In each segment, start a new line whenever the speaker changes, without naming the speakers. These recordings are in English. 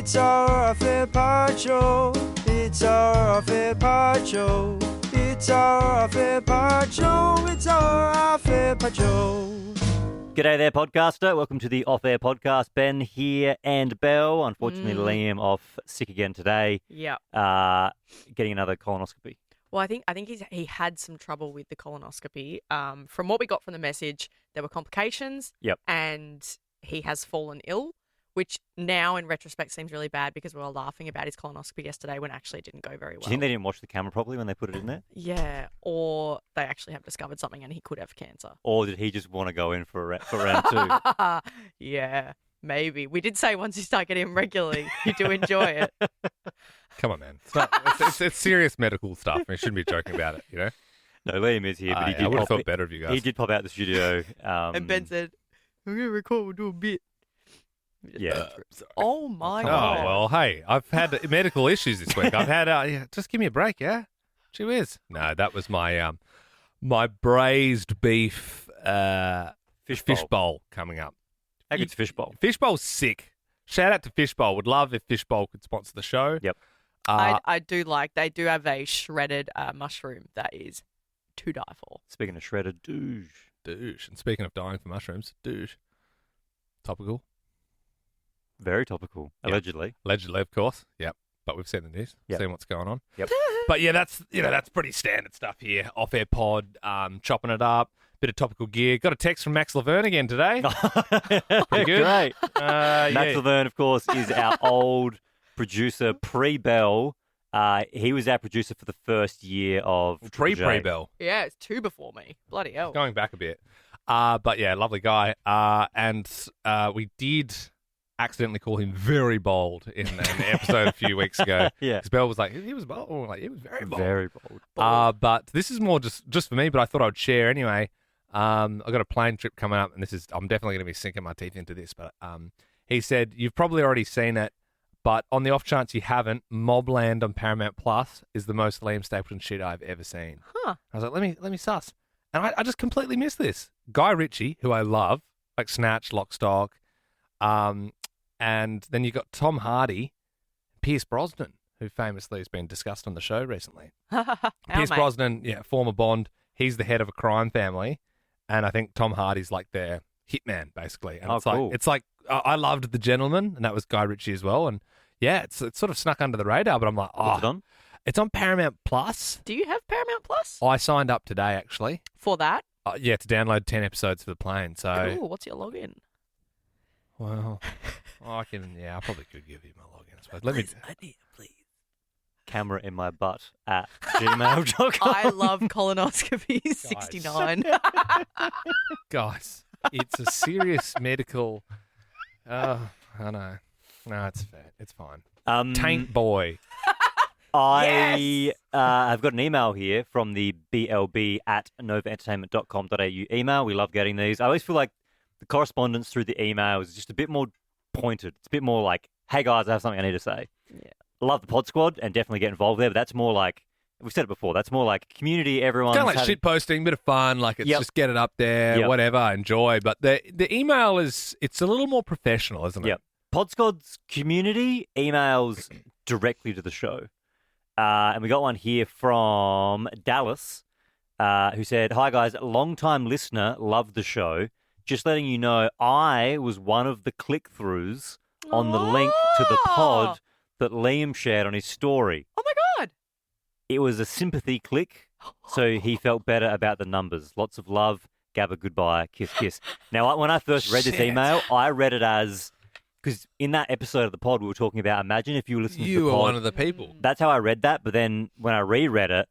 It's our Off-Air Pod Show. It's our Off-Air Pod Show. It's our Off-Air Pod Show. It's our Off-Air Pod Show.
G'day there, podcaster. Welcome to the Off-Air Podcast. Ben here and Belle. Unfortunately, Liam off sick again today.
Yeah.
Getting another colonoscopy.
Well, I think he had some trouble with the colonoscopy. From what we got from the message, there were complications.
Yep.
And he has fallen ill, which now in retrospect seems really bad because we were laughing about his colonoscopy yesterday when actually it didn't go very well.
Do you think they didn't watch the camera properly when they put it in there?
Yeah. Or they actually have discovered something and he could have cancer.
Or did he just want to go in for round two?
Yeah, maybe. We did say once you start getting him regularly, you do enjoy it.
Come on, man. It's serious medical stuff. We shouldn't be joking about it, you know?
No, Liam is here, but he
I
did
would have
pop,
felt better of you guys.
he did pop out the studio.
And Ben said, we're going to record, we'll do a bit.
Yeah.
Oh, my
Oh,
God.
well, hey, I've had medical issues this week. I've had, just give me a break, yeah? Gee whiz. No, that was my my braised beef
Fish
bowl coming up.
How good's fish bowl?
Fish bowl's sick. Shout out to Fish Bowl. Would love if Fish Bowl could sponsor the show.
Yep.
I do like, they do have a shredded mushroom that is to die for.
Speaking of shredded, douche.
Douche. And speaking of dying for mushrooms, douche. Topical.
Very topical,
Yep.
allegedly.
Allegedly, of course. Yep. But we've seen the news,
Yep.
seen what's going on.
Yep.
But yeah, that's pretty standard stuff here. Off-air pod, chopping it up, bit of topical gear. Got a text from Max Laverne again today. Pretty good.
Great. Max
Yeah.
Laverne, of course, is our old producer pre-Bell. He was our producer for the first year of Triple J.
Pre-Bell.
Yeah, it's two before me. Bloody hell.
Going back a bit. But yeah, lovely guy. And we did accidentally call him very bold in an episode a few weeks ago.
Yeah.
Because Bell was like, he was bold. We're like, he was very bold.
Very bold.
But this is more just for me, but I thought I would share anyway. I've got a plane trip coming up, and I'm definitely going to be sinking my teeth into this. But he said, you've probably already seen it, but on the off chance you haven't, Mobland on Paramount Plus is the most Liam Stapleton shit I've ever seen.
Huh.
I was like, let me suss. And I just completely missed this. Guy Ritchie, who I love, like Snatch, Lock, Stock, and then you got Tom Hardy, Pierce Brosnan, who famously has been discussed on the show recently. Pierce Brosnan, yeah, former Bond. He's the head of a crime family, and I think Tom Hardy's like their hitman, basically. And
cool.
It's like I loved The Gentleman, and that was Guy Ritchie as well. And yeah, it's sort of snuck under the radar, but I'm like,
What's it on?
It's on Paramount Plus.
Do you have Paramount Plus?
I signed up today, actually.
For that?
Yeah, to download 10 episodes for the plane. So,
Cool. What's your login?
well, I probably could give you my login. I suppose. Let me.
Please.
Camera in my butt at gmail.com.
I love colonoscopy 69.
Guys, it's a serious medical. I know. No, it's fair. It's fine. Taint boy.
I have got an email here from the blb@novaentertainment.com.au email. We love getting these. I always feel like the correspondence through the email is just a bit more pointed. It's a bit more like, hey guys, I have something I need to say.
Yeah.
Love the Pod Squad and definitely get involved there, but that's more like, we've said it before, that's more like community, everyone's
Kind of like shit posting, bit of fun. Like it's
Yep.
just get it up there,
Yep.
whatever, enjoy. But the email it's a little more professional, isn't it?
Yep. Pod Squad's community emails directly to the show. And we got one here from Dallas, who said, hi guys, long-time listener, loved the show. Just letting you know, I was one of the click-throughs on the link to the pod that Liam shared on his story.
Oh my God.
It was a sympathy click, so he felt better about the numbers. Lots of love, Gabba, goodbye, kiss, kiss. Now, when I first read this
Shit.
email, I read it as, because in that episode of the pod, we were talking about, imagine if you were listening to
You
the
were
pod.
one of the people.
That's how I read that, but then when I reread it,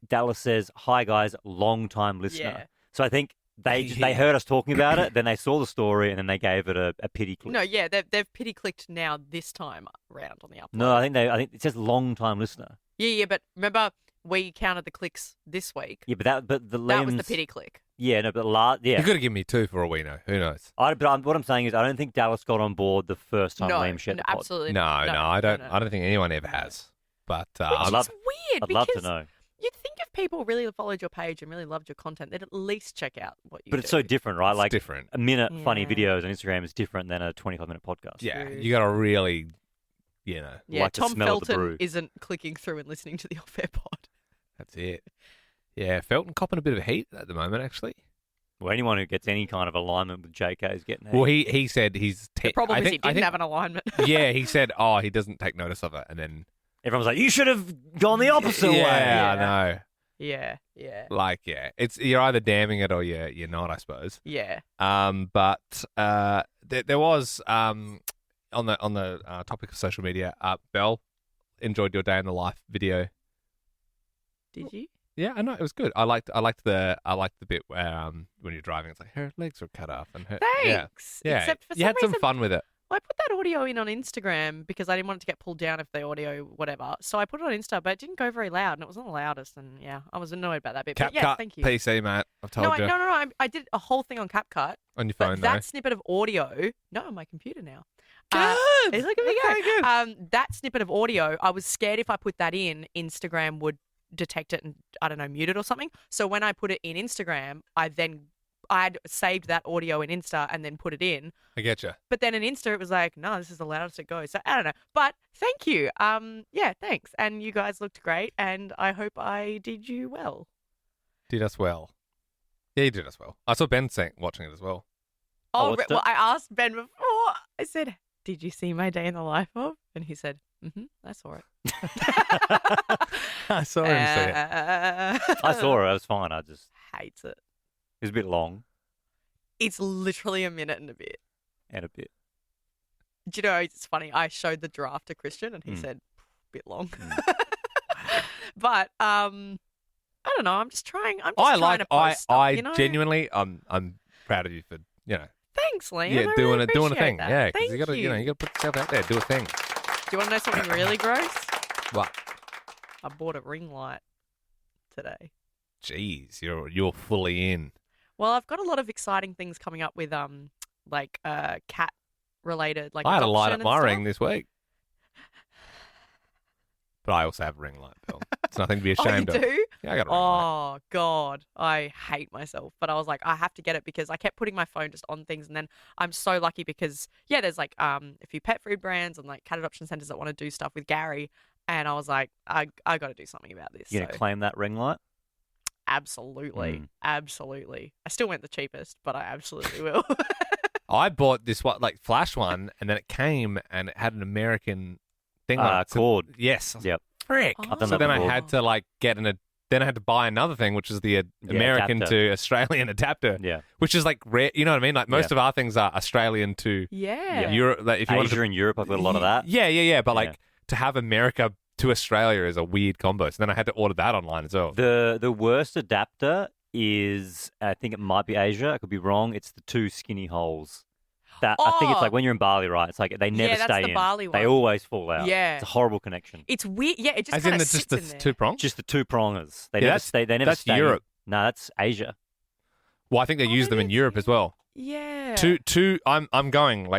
Dallas says, hi guys, long-time listener.
Yeah.
So I think they heard us talking about it, then they saw the story, and then they gave it a pity click.
No, yeah, they've pity clicked now this time round on the upload.
No, I think it says long-time listener.
Yeah, but remember we counted the clicks this week.
Yeah, but the
That was the
Liam's-
pity click.
Yeah, no, but
You
yeah.
could have given me 2 for all we know. Who knows?
What I'm saying is, I don't think Dallas got on board the first time
No,
Liam shared the pod.
absolutely
No,
not.
I don't think anyone ever has. But
Which
I'd
is
love-
weird
I'd love to
because
know.
you'd think if people really followed your page and really loved your content, they'd at least check out what you
But
do.
it's so different, right?
it's
Like
different.
a minute funny
Yeah.
videos on Instagram is different than a 25-minute podcast.
Yeah,
True.
you got to really you know,
Yeah,
like the
Tom
smell of the
Felton
brew.
isn't clicking through and listening to the off-air pod.
that's it. Yeah, Felton copping a bit of heat at the moment, actually.
Well, anyone who gets any kind of alignment with JK is getting heat.
Well, he said he's...
The problem is he didn't have an alignment.
yeah, he said, he doesn't take notice of it, and then...
Everyone's like, you should have gone the opposite way.
Yeah, I know.
Yeah.
Like, you're either damning it or you're not, I suppose.
Yeah.
But there was on the topic of social media, Belle enjoyed your day in the life video.
Did you?
Yeah, I know it was good. I liked the bit where when you're driving, it's like her legs were cut off and her.
Thanks.
Yeah,
Except for
you had some
reason,
fun with it.
I put that audio in on Instagram because I didn't want it to get pulled down if the audio, whatever. So I put it on Insta, but it didn't go very loud, and it wasn't the loudest. And yeah, I was annoyed about that bit. But yeah,
CapCut
thank you.
PC, mate. I've told
No,
you.
no. I did a whole thing on CapCut.
On your
But
phone,
that
though.
snippet of audio, no, on my computer now.
Good.
Look at me
Very good.
go. That snippet of audio, I was scared if I put that in, Instagram would detect it and, I don't know, mute it or something. So when I put it in Instagram, I'd saved that audio in Insta and then put it in.
I get you.
But then in Insta, it was like, no, this is the loudest it goes. So I don't know. But thank you. Yeah, thanks. And you guys looked great, and I hope I did you well.
Did us well. Yeah, you did us well. I saw Ben watching it as well.
Oh,
Oh,
what's
well,
that?
I asked Ben before. I said, did you see my day in the life of? And he said, I saw it.
I saw him see it.
I saw her. It was fine. It
Hates it.
was a bit long
It's literally a minute and a bit.
and a bit.
Do you know, it's funny. I showed the draft to Christian and he said, bit long. But, I don't know. I'm just trying. I'm just trying to post stuff, you know?
Genuinely, I'm proud of you for,
Thanks, Liam.
yeah,
I
doing
really
a
appreciate
thing.
that.
Yeah, because
Thank
you gotta, you gotta put yourself out there, do a thing.
Do you want to know something really gross?
What?
I bought a ring light today.
Jeez, you're fully in.
Well, I've got a lot of exciting things coming up with cat related, like
I had a light
adoption
at
and
my
stuff.
ring this week, but I also have a ring light, Bill. It's nothing to be
Oh, you
ashamed of.
do?
Yeah, I got a ring light.
Oh God, I hate myself. But I was like, I have to get it because I kept putting my phone just on things, and then I'm so lucky because there's like a few pet food brands and like cat adoption centers that want to do stuff with Gary, and I was like, I got to do something about this.
You gonna
So,
claim that ring light?
absolutely, absolutely. I still went the cheapest, but I absolutely will.
I bought this flash one, and then it came and it had an American thing on it. So-
Cord.
yes.
Yep.
Frick.
Oh.
I've done
So
that
then I
before.
had to get then I had to buy another thing, which is the American
adapter.
to Australian adapter,
Yeah.
which is rare. You know what I mean? Like most of our things are Australian to
Yeah.
Europe. Like, if you wanted
Asia
to,
and Europe, I've got a lot of that.
Yeah. But
Yeah.
to have America to Australia is a weird combo. So then I had to order that online as well.
The worst adapter is, I think it might be Asia. I could be wrong. It's the two skinny holes. That I think it's
Oh.
like when you're in Bali, right? It's like they never
Yeah, that's
stay
the
in.
Bali
They
one.
always fall out.
Yeah.
It's a horrible connection.
It's weird. Yeah, it just
As in
kind
the,
of
just
sits in
the
there.
two prongs.
Just the two prongers. They
Yeah,
never
that's-
stay. They never
that's
stay.
Europe.
No, that's Asia.
Well, I think they use them in
maybe
Europe
it's-
as well.
Yeah.
Two. I'm going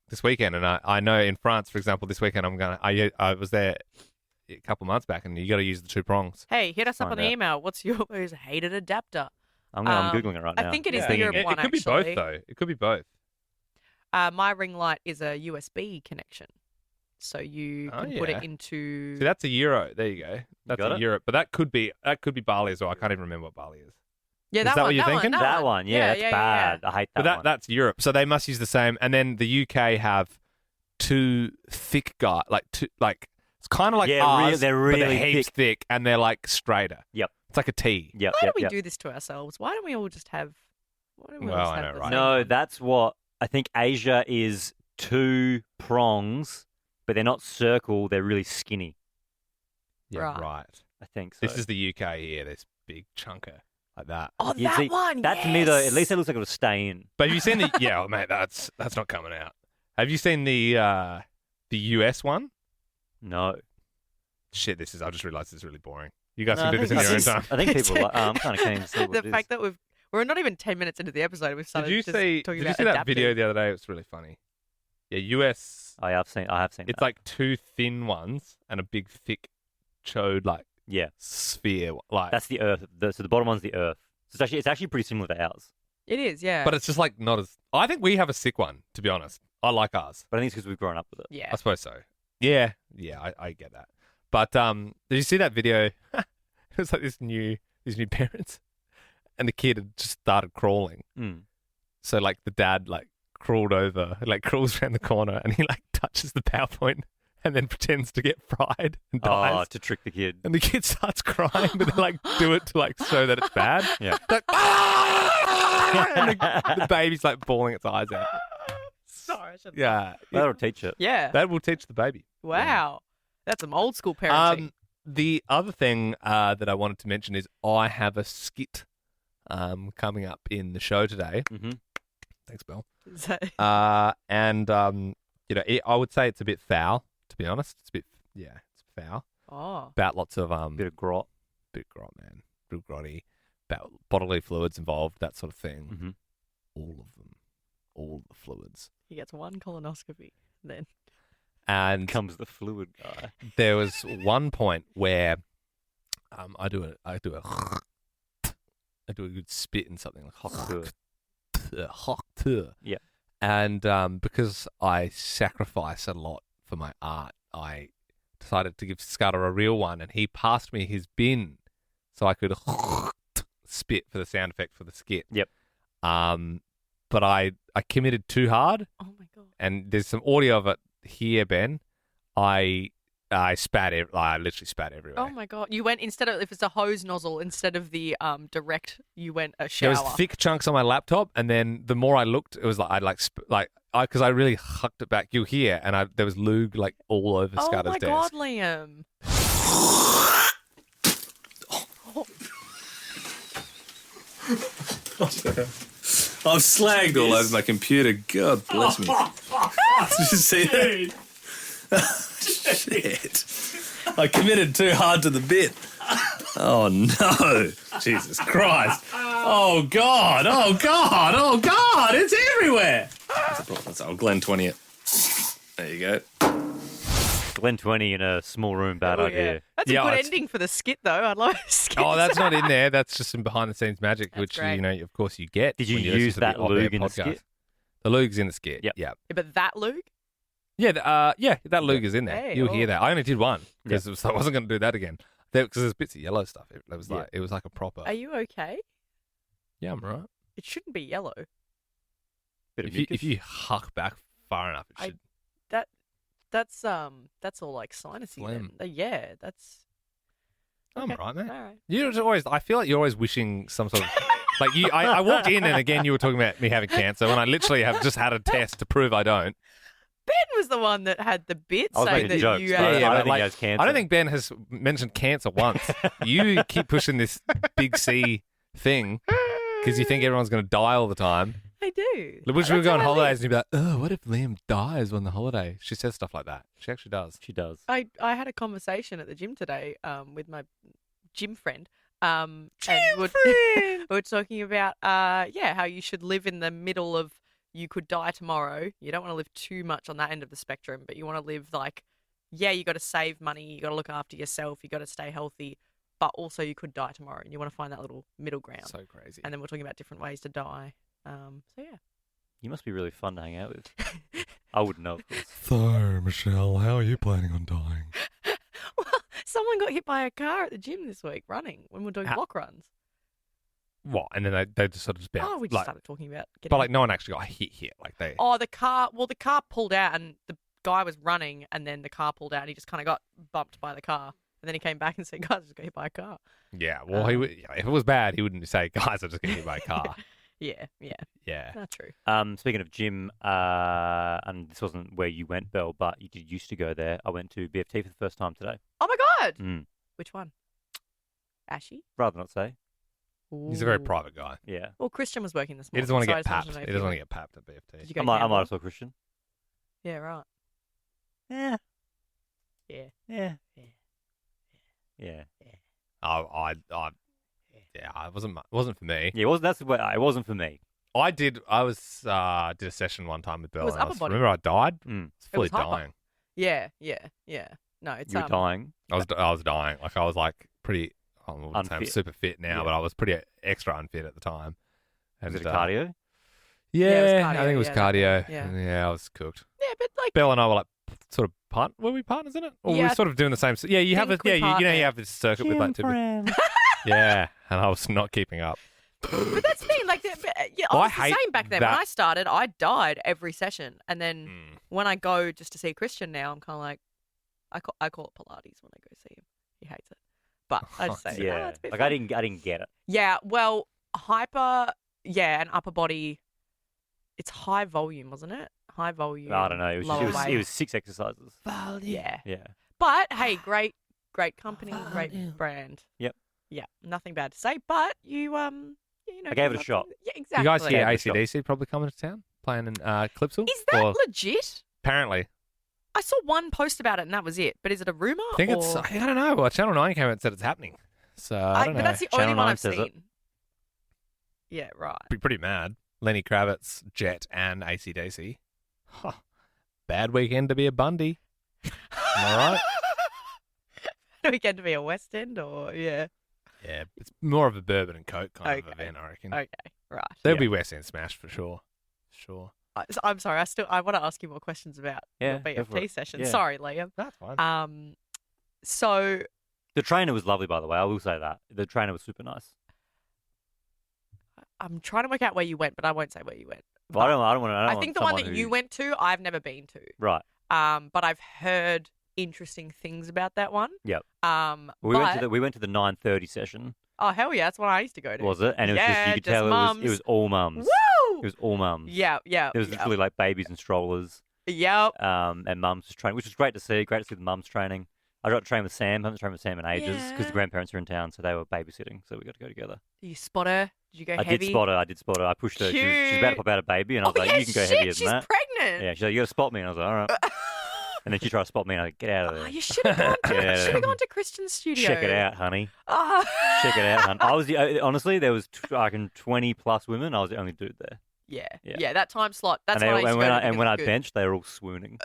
this weekend, and I know in France, for example, this weekend I was there a couple months back, and you got to use the two prongs.
Hey, hit us up on
Find
the
out.
email. What's your most hated adapter?
I'm
Um,
googling it right now.
I think it is
Just
the
thinking
Europe
it.
one,
It could be
actually.
both, though. It could be both.
My ring light is a USB connection, so you
Oh,
can put
yeah.
it into.
See, that's a euro. There you go. That's
got
a
it?
Europe, but that could be Bali as well. I can't even remember what Bali is.
Yeah,
Is
that
that
one.
what you're thinking?
That one, yeah, that's bad. I hate that
But
one.
that's Europe, so they must use the same. And then the UK have two thick guy, it's kind of like
Yeah,
ours,
they're
but
really
they're heaps thick, and they're straighter.
Yep.
It's like a T.
Yep,
Why
yep,
do we
yep.
do this to ourselves? Why don't we all just have? Why don't we all
Well,
just
I
have
know,
the
right?
same
No,
one?
that's what I think. Asia is two prongs, but they're not circle. They're really skinny.
Yeah,
Right.
right.
I think so.
This is the UK here. This big chunker like that.
Oh,
You
that
see,
one.
That to me though, at
yes!
least it looks like it'll stay in.
But have you seen the? Yeah, mate, that's not coming out. Have you seen the US one?
No.
Shit, I just realised this is really boring. You guys
No,
can
I
do this in
think
your own
it's
time.
just- I think people. I'm kind of keen to see what
the
it is.
fact that we're not even 10 minutes into the episode. We've started
Did you
just
see?
talking
Did you
about
see that video
adapters.
the other day? It was really funny. Yeah, US.
I have seen.
It's
that.
like two thin ones and a big thick chode
yeah,
sphere.
that's the Earth. So the bottom one's the Earth. So it's actually pretty similar to ours.
It is, yeah.
but it's just not as. I think we have a sick one, to be honest. I like ours.
But I think it's because we've grown up with it.
yeah.
I suppose so. Yeah, I get that. But did you see that video? It was like these new parents, and the kid had just started crawling.
Mm.
So like the dad like crawled over, like crawls around the corner, and he like touches the PowerPoint, and then pretends to get fried and dies.
Oh, to trick the kid.
And the kid starts crying, but they like do it to like show that it's bad.
Yeah.
Like, "Ah!" and the baby's like bawling its eyes out.
Sorry, I shouldn't.
Yeah,
That'll teach it.
Yeah.
that will teach the baby.
Wow. That's some old school parenting.
The other thing that I wanted to mention is I have a skit coming up in the show today.
Mm-hmm.
Thanks, Belle.
So-
And I would say it's a bit foul, to be honest. It's foul.
oh.
About lots of
Bit of grot.
bit grot, man, real grotty. About bodily fluids involved, that sort of thing.
Mm-hmm.
All of them, all the fluids.
He gets one colonoscopy. Then.
And
Comes the fluid guy.
there was one point where I do a good spit in something like
Hock Yeah.
And because I sacrifice a lot for my art, I decided to give Scudder a real one, and he passed me his bin so I could spit for the sound effect for the skit.
Yep.
But I committed too hard,
Oh my god.
and there's some audio of it here, Ben. I spat. I literally spat everywhere.
Oh my god. You went instead of if it's a hose nozzle instead of the direct. You went a
There
shower.
was thick chunks on my laptop, and then the more I looked, it was like I'd because I really hucked it back. You hear, and there was lube like all over
Oh
Scudder's
my
desk.
god, Liam.
I've slagged all over my computer. God bless me. Did you see that? Shit. I committed too hard to the bit. Oh no. Jesus Christ. Oh God. Oh God. Oh God. It's everywhere. I'll Glen 20 it. There you go.
Glen 20 in a small room, bad
Oh,
idea.
yeah. That's
Yeah,
a good
it's-
ending for the skit, though. I'd love a skit.
Oh, that's not in there. That's just some behind the scenes magic,
That's
which
great.
of course you get.
Did you
when listen
use
to the
that
off-air
lug in the
podcast.
skit?
The luge's in the skit.
Yep.
Yeah.
Yeah, but that Luke?
Yeah, that luge is in there.
Hey,
You'll
oh.
hear that. I only did one because I wasn't going to do that again. Because there's bits of yellow stuff. It was
Yeah.
like a proper.
Are you okay?
Yeah, I'm right.
It shouldn't be yellow.
Bit of
If you huck back far enough, it
I-
should.
That's all like sinusy.
Phlegm.
Then. Yeah, that's.
I'm
okay.
right, man.
All right.
You always. I feel like you're always wishing some sort of. Like you, I walked in and again you were talking about me having cancer when I literally have just had a test to prove I don't.
Ben was the one that had the bit
I was
saying
making
that
jokes,
you
but
had.
I
Yeah,
don't
but
think
like,
he has cancer.
I don't think Ben has mentioned cancer once. You keep pushing this big C thing because you think everyone's going to die all the time.
I do.
Which we
That's
go on
how I live.
holidays and you'd be like, oh, what if Liam dies on the holiday? She says stuff like that. She actually does.
She does.
I had a conversation at the gym today with my gym friend. And we were talking about how you should live in the middle of you could die tomorrow. You don't want to live too much on that end of the spectrum, but you want to live like, you got to save money, you got to look after yourself, you got to stay healthy, but also you could die tomorrow, and you want to find that little middle ground.
So crazy.
And then we're talking about different ways to die. So yeah.
You must be really fun to hang out with. I wouldn't know, of course.
So, Michelle, how are you planning on dying?
Well, someone got hit by a car at the gym this week running when we were doing
How-
block runs.
What? And then they just sort of just bounced.
Oh, we just started talking about getting.
But like no one actually got hit. Like they.
Oh, the car pulled out and the guy was running and then the car pulled out and he just kind of got bumped by the car. And then he came back and said, guys, I just got hit by a car.
Yeah. Well, he would. Yeah, if it was bad, he wouldn't say, guys, I just got hit by a car.
Yeah,
Yeah.
that's true.
Speaking of gym, and this wasn't where you went, Belle, but you did used to go there. I went to BFT for the first time today.
Oh my God.
Mm.
Which one? Ashy?
Rather not say.
He's a very
Ooh.
private guy.
Yeah.
Well, Christian was working this
He
morning.
doesn't want to
so I
get
just wanted
papped.
know
He
if
doesn't
you-
want to get papped at BFT.
Did you go
I might
gamble?
as well Christian.
Yeah, right.
Yeah.
Yeah.
Yeah.
Yeah.
Yeah.
It wasn't for me.
Yeah, that's what it wasn't for me.
I did a session one time with Belle.
was
and I
upper body.
remember I died.
Mm.
It's fully
was hyper.
dying.
Yeah. No, it's
You were dying.
I was dying. Like I was like pretty. I wouldn't say I'm
Unfit.
super fit now,
Yeah.
but I was pretty extra unfit at the time.
Was
And,
it a cardio?
Yeah,
it was
I
cardio,
think it was
yeah,
cardio.
yeah.
Yeah, I was cooked.
Yeah, but like,
Belle and I were like sort of were we partners in it? Or
Yeah,
were we sort of doing the same? Yeah, you have
think
you
we
know you
partnered.
have this circuit with like two. Yeah, and I was not keeping up.
But that's the thing, like, yeah,
Well,
I
I
was the
hate
same back then.
that-
When I started, I died every session, and then when I go just to see Christian now, I'm kind of like, I call it Pilates when I go see him. He hates it, but I just say,
Yeah.
it's a bit
Like
fun.
I didn't get it.
Yeah, well, hyper, and upper body. It's high volume, wasn't it? High volume.
I don't know. It
lower
was
weight.
it was 6 exercises.
Yeah,
Yeah.
but hey, great company, great brand.
Yep.
Yeah, nothing bad to say. But you you know,
I gave it a
lots
shot.
of- Yeah, exactly.
You guys hear
Yeah, for
ACDC probably coming to town playing in Clipsal?
Is that
Or-
legit?
apparently?
I saw one post about it, and that was it. But is it a rumor?
I think it's.
or-
I don't know. Well, Channel 9 came out and said it's happening. So I don't know.
But that's the
Channel
only one
9
I've
says it.
seen. Yeah, right.
Pretty mad. Lenny Kravitz, Jet, and AC/DC. Huh. Bad weekend to be a Bundy. Am I right?
Do we get to be a West End or yeah?
Yeah, it's more of a bourbon and coke kind of
Okay.
event, I reckon.
Okay, right.
There'll
Yeah.
be West End Smash for sure. Sure.
I'm sorry. I want to ask you more questions about
Yeah,
your
go for
BFT
it.
session.
Yeah.
Sorry, Liam.
That's fine.
So
The trainer was lovely, by the way. I will say that. The trainer was super nice.
I'm trying to work out where you went, but I won't say where you went.
But I don't want to.
I think the one that you went to, I've never been to.
Right.
But I've heard interesting things about that one.
Yep.
but,
We went to the 9:30 session.
oh hell yeah, that's what I used to go to.
Was it? And it was just
Yeah,
you could
just
tell
mums.
it was all mums.
Woo!
It was all mums.
Yeah.
It was literally like babies and strollers.
Yep.
And mums just training, which was great to see. Great to see the mums training. I got to train with Sam. I haven't trained with Sam in ages because
Yeah.
the grandparents are in town, so they were babysitting. So we got to go together.
Did you spot her? Did you go
I
heavy?
did spot her. I pushed her. She was about to
Cute.
pop out a baby, and I
Oh
was like,
yeah,
"You can go
shit,
heavier
she's
than that."
pregnant.
Yeah, she's like, "You got to spot me," and I was like, "All right." And then she tried to spot me, and I was like, "Get out of
Oh,
there!
you should have gone to,
Yeah.
should have gone to Christian's studio.
Check it out, honey.
Oh.
Check it out, hun." I was honestly, there was I reckon 20 plus women. I was the only dude there.
Yeah.
Yeah.
Yeah, that time slot. That's
and
what I used to go to
and when I
because
benched, they were all swooning.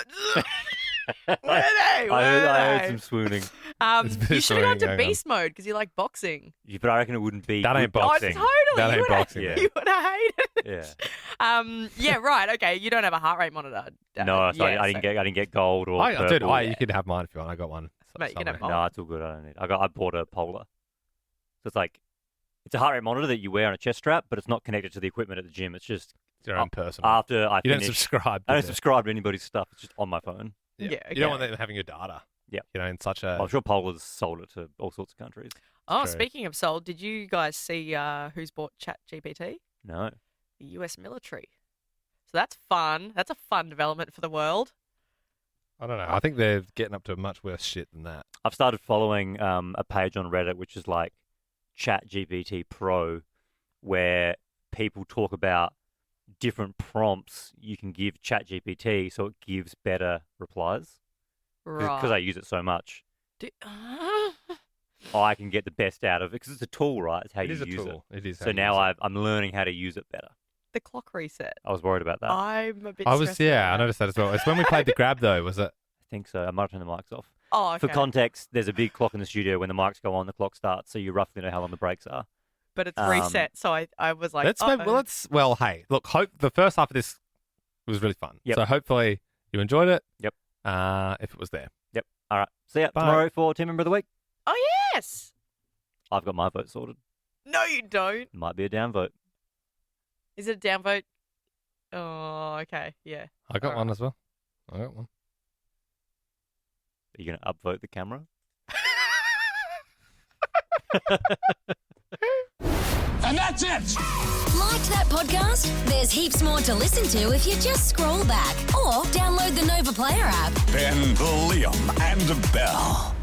Were they?
I heard some swooning.
There's a bit
You
of
should have gone
swinging
to
going on.
beast mode because you like boxing.
Yeah, but I reckon it wouldn't be.
That ain't
good
boxing.
Oh, totally.
That
you
ain't
would have,
boxing,
yeah.
You would have hated it.
Yeah.
Yeah. Right. Okay. You don't have a heart rate monitor.
No, so
yeah,
I didn't get gold or
Dude,
purple.
you can have mine if you want. I got one.
Mate, you can have
somewhere.
mine.
No, it's all good. I don't need. I bought a Polar. So it's like it's a heart rate monitor that you wear on a chest strap, but it's not connected to the equipment at the gym. It's just
It's your own personal.
after I
You don't
finish.
subscribe.
I don't
to
subscribe to anybody's stuff. It's just on my phone.
Yeah.
You don't
okay.
want them having your data.
Yeah.
You know, in such a.
I'm sure Polar's sold it to all sorts of countries.
Oh,
true.
speaking of sold, did you guys see who's bought ChatGPT?
No.
The US military. So that's fun. That's a fun development for the world.
I don't know. I think they're getting up to much worse shit than that.
I've started following a page on Reddit which is like ChatGPT Pro, where people talk about different prompts you can give ChatGPT so it gives better replies.
Right.
Because I use it so much, I can get the best out of it because it's a tool, right? It's how
It
you
is a
use
tool. It is.
it. So now I'm learning how to use it better.
the clock reset.
I was worried about that.
I'm a bit.
I was.
stressed
Yeah, I
about that.
noticed that as well. It's when we played the grab though. Was it?
I think so. I might turn the mics off.
Oh, okay.
For context, there's a big clock in the studio. When the mics go on, the clock starts, so you roughly know how long the breaks are.
But it's
Um,
reset, so I was like,
Well, hey, look. Hope the first half of this was really fun.
Yep.
So hopefully you enjoyed it.
Yep.
If it was there.
Yep. All right. See ya
Bye.
tomorrow for Team Member of the Week.
oh yes.
I've got my vote sorted.
No, you don't.
Might be a down vote.
Is it a downvote? Oh, okay, yeah.
I got
All
one
right.
as well. I got one.
Are you going to upvote the camera?
And that's it.
Liked that podcast? There's heaps more to listen to if you just scroll back or download the Nova Player app.
Ben, Liam, and Belle.